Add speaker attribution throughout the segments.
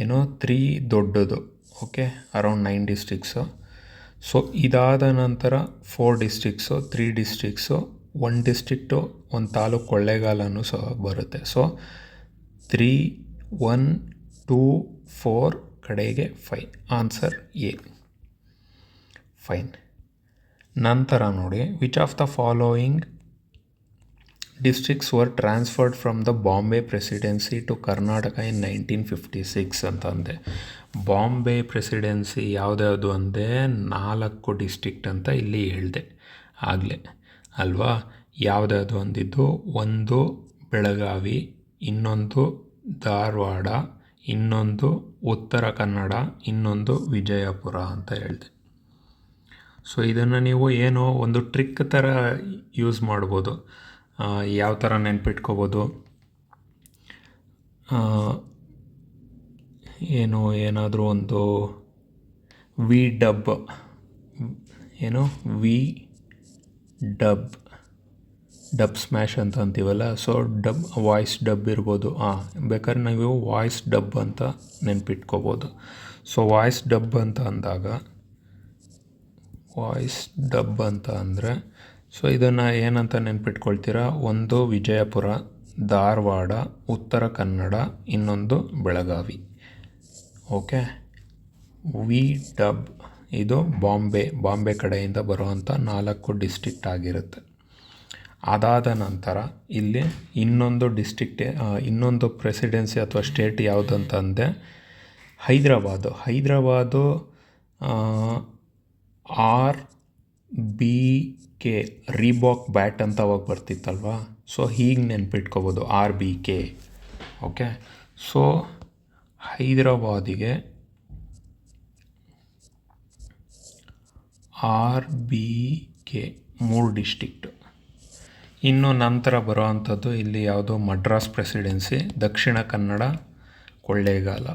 Speaker 1: ಏನೋ 3 ದೊಡ್ಡದು. Okay, around 9 ಡಿಸ್ಟ್ರಿಕ್ಸು. So ಇದಾದ ನಂತರ 4 ಡಿಸ್ಟ್ರಿಕ್ಸು, 3 ಡಿಸ್ಟ್ರಿಕ್ಸು, 1 ಡಿಸ್ಟ್ರಿಕ್ಟು, ಒಂದು ತಾಲೂಕು ಕೊಳ್ಳೇಗಾಲನೂ ಸಹ ಬರುತ್ತೆ. ಸೊ 3, 1, 2, 4 ಕಡೆಗೆ 5. Answer A. ಫೈನ್. ನಂತರ ನೋಡಿ, which of the following districts were transferred from the Bombay presidency to Karnataka in 1956 ಅಂತಂದೆ. ಬಾಂಬೆ ಪ್ರೆಸಿಡೆನ್ಸಿ ಯಾವುದ್ಯಾವುದು ಅಂದೆ 4 ಡಿಸ್ಟ್ರಿಕ್ಟ್ ಅಂತ ಇಲ್ಲಿ ಹೇಳಿದೆ ಆಗಲೇ ಅಲ್ವಾ. ಯಾವುದ್ಯಾವುದು ಅಂದಿದ್ದು, ಒಂದು ಬೆಳಗಾವಿ, ಇನ್ನೊಂದು ಧಾರವಾಡ, ಇನ್ನೊಂದು ಉತ್ತರ ಕನ್ನಡ, ಇನ್ನೊಂದು ವಿಜಯಪುರ ಅಂತ ಹೇಳಿದೆ. ಸೊ ಇದನ್ನು ನೀವು ಏನೋ ಒಂದು ಟ್ರಿಕ್ ಥರ ಯೂಸ್ ಮಾಡ್ಬೋದು. ಯಾವ ಥರ ನೆನ್ಪಿಟ್ಕೋಬೋದು, ಏನಾದರೂ ಒಂದು ವಿ ಡಬ್ ಸ್ಮ್ಯಾಶ್ ಅಂತ ಅಂತೀವಲ್ಲ. ಸೊ ವಾಯ್ಸ್ ಡಬ್ ಇರ್ಬೋದು. ಬೇಕಾದ್ರೆ ನೀವು ವಾಯ್ಸ್ ಡಬ್ ಅಂತ ನೆನ್ಪಿಟ್ಕೋಬೋದು. ಸೊ ವಾಯ್ಸ್ ಡಬ್ ಅಂತ ಅಂದರೆ ಸೊ ಇದನ್ನು ಏನಂತ ನೆನ್ಪಿಟ್ಕೊಳ್ತೀರಾ, ಒಂದು ವಿಜಯಪುರ, ಧಾರವಾಡ, ಉತ್ತರ ಕನ್ನಡ, ಇನ್ನೊಂದು ಬೆಳಗಾವಿ. ಓಕೆ, ವಿ ಡಬ್ ಇದು ಬಾಂಬೆ ಕಡೆಯಿಂದ ಬರುವಂಥ 4 ಡಿಸ್ಟ್ರಿಕ್ಟ್ ಆಗಿರುತ್ತೆ. ಅದಾದ ನಂತರ ಇಲ್ಲಿ ಇನ್ನೊಂದು ಪ್ರೆಸಿಡೆನ್ಸಿ ಅಥವಾ ಸ್ಟೇಟ್ ಯಾವುದಂತಂದೆ ಹೈದರಾಬಾದು RBK ರೀಬಾಕ್ ಬ್ಯಾಟ್ ಅಂತ ಅವಾಗ ಬರ್ತಿತ್ತಲ್ವ. ಸೊ ಹೀಗೆ ನೆನ್ಪಿಟ್ಕೋಬೋದು RBK. ಓಕೆ, ಸೊ ಹೈದರಾಬಾದಿಗೆ RBK 3 ಡಿಸ್ಟ್ರಿಕ್ಟು. ಇನ್ನು ನಂತರ ಬರೋವಂಥದ್ದು ಇಲ್ಲಿ ಯಾವುದು, ಮಡ್ರಾಸ್ ಪ್ರೆಸಿಡೆನ್ಸಿ, ದಕ್ಷಿಣ ಕನ್ನಡ, ಕೊಳ್ಳೇಗಾಲ.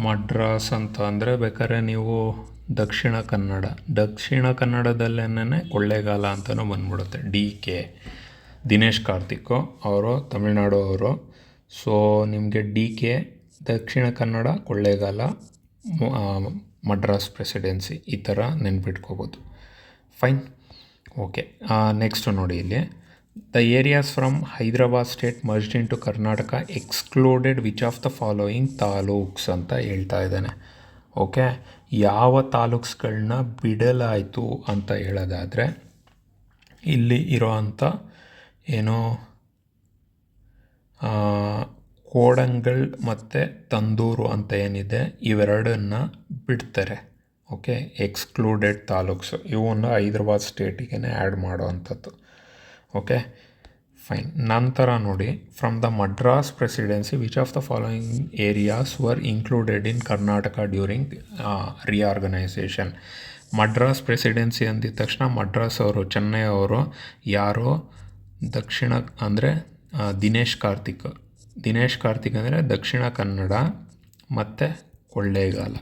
Speaker 1: ಮಡ್ರಾಸ್ ಅಂತ ಅಂದರೆ ಬೇಕಾದ್ರೆ ನೀವು ದಕ್ಷಿಣ ಕನ್ನಡದಲ್ಲೇನೆ ಕೊಳ್ಳೇಗಾಲ ಅಂತಲೂ ಬಂದ್ಬಿಡುತ್ತೆ. DK ದಿನೇಶ್ ಕಾರ್ತಿಕ್ ಅವರು ತಮಿಳ್ನಾಡು ಅವರು. ಸೊ ನಿಮಗೆ DK ದಕ್ಷಿಣ ಕನ್ನಡ, ಕೊಳ್ಳೇಗಾಲ, ಮಡ್ರಾಸ್ ಪ್ರೆಸಿಡೆನ್ಸಿ ಈ ಥರ ನೆನ್ಪಿಟ್ಕೋಬೋದು. ಫೈನ್. ಓಕೆ, ನೆಕ್ಸ್ಟು ನೋಡಿ ಇಲ್ಲಿ, the areas from Hyderabad state merged into Karnataka excluded which of the following taluks ಅಂತ ಹೇಳ್ತಾ ಇದ್ದಾನೆ. ಓಕೆ, ಯಾವ ತಾಲೂಕ್ಸ್ಗಳನ್ನ ಬಿಡಲಾಯಿತು ಅಂತ ಹೇಳೋದಾದರೆ ಇಲ್ಲಿ ಇರೋವಂಥ ಕೋಡಂಗಲ್ ಮತ್ತು ತಂದೂರು ಅಂತ ಏನಿದೆ ಇವೆರಡನ್ನು ಬಿಡ್ತಾರೆ. ಓಕೆ, ಎಕ್ಸ್ಕ್ಲೂಡೆಡ್ ತಾಲೂಕ್ಸು ಇವನ್ನು ಹೈದರಾಬಾದ್ ಸ್ಟೇಟಿಗೆ ಆ್ಯಡ್ ಮಾಡೋವಂಥದ್ದು. Okay, fine. ನಂತರ ನೋಡಿ, from the Madras presidency which of the following areas were included in Karnataka during reorganisation. Madras presidency ಅಂದಿದ ತಕ್ಷಣ ಮಡ್ರಾಸ್ ಅವರು, ಚೆನ್ನೈ ಅವರು ಯಾರೋ ದಕ್ಷಿಣ ಅಂದರೆ ದಿನೇಶ್ ಕಾರ್ತಿಕ್ ಅಂದರೆ ದಕ್ಷಿಣ ಕನ್ನಡ ಮತ್ತು ಕೊಳ್ಳೇಗಾಲ.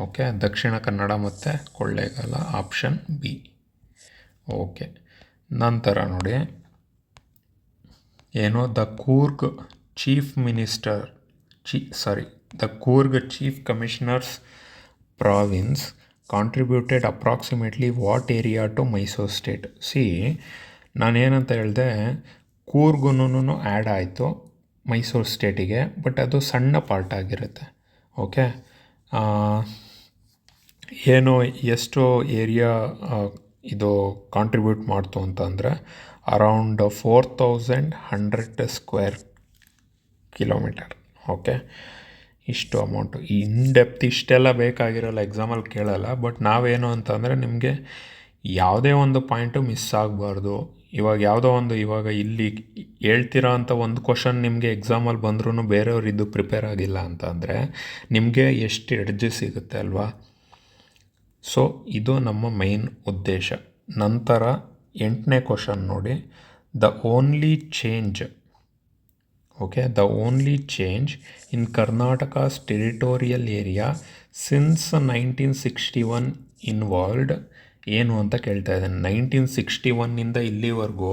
Speaker 1: ಓಕೆ, ದಕ್ಷಿಣ ಕನ್ನಡ ಮತ್ತು ಕೊಳ್ಳೇಗಾಲ, ಆಪ್ಷನ್ ಬಿ. ಓಕೆ, ನಂತರ ನೋಡಿ, the Coorg chief commissioner's province contributed approximately what area to Mysore state. ನಾನೇನಂತ ಹೇಳಿದೆ, ಕೂರ್ಗೂ ಆ್ಯಡ್ ಆಯಿತು ಮೈಸೂರು ಸ್ಟೇಟಿಗೆ, ಬಟ್ ಅದು ಸಣ್ಣ ಪಾರ್ಟ್ ಆಗಿರುತ್ತೆ. ಓಕೆ, ಎಷ್ಟು ಏರಿಯಾ ಇದು ಕಾಂಟ್ರಿಬ್ಯೂಟ್ ಮಾಡ್ತು ಅಂತಂದರೆ ಅರೌಂಡ್ 4100 ಸ್ಕ್ವೇರ್ ಕಿಲೋಮೀಟರ್. ಓಕೆ, ಇಷ್ಟು ಅಮೌಂಟು. ಡೆಪ್ತ್ ಇಷ್ಟೆಲ್ಲ ಬೇಕಾಗಿರೋಲ್ಲ, ಎಕ್ಸಾಮಲ್ಲಿ ಕೇಳಲ್ಲ. ಬಟ್ ನಾವೇನು ಅಂತಂದರೆ ನಿಮಗೆ ಯಾವುದೇ ಒಂದು ಪಾಯಿಂಟು ಮಿಸ್ ಆಗಬಾರ್ದು. ಇವಾಗ ಇಲ್ಲಿ ಹೇಳ್ತಿರೋ ಅಂಥ ಒಂದು ಕ್ವಶನ್ ನಿಮಗೆ ಎಕ್ಸಾಮಲ್ಲಿ ಬಂದ್ರೂ ಬೇರೆಯವ್ರು ಇದು ಪ್ರಿಪೇರ್ ಆಗಿಲ್ಲ ಅಂತಂದರೆ ನಿಮಗೆ ಎಷ್ಟು ಎಡ್ಜ್ ಸಿಗುತ್ತೆ ಅಲ್ವಾ. ಸೊ ಇದು ನಮ್ಮ ಮೈನ್ ಉದ್ದೇಶ. ನಂತರ 8ನೇ ಕ್ವಶನ್ ನೋಡಿ, the only change in Karnataka's territorial area since 1961 involved ಏನು ಅಂತ ಕೇಳ್ತಾ ಇದ್ದಾನೆ. 1961 ಇಲ್ಲಿವರೆಗೂ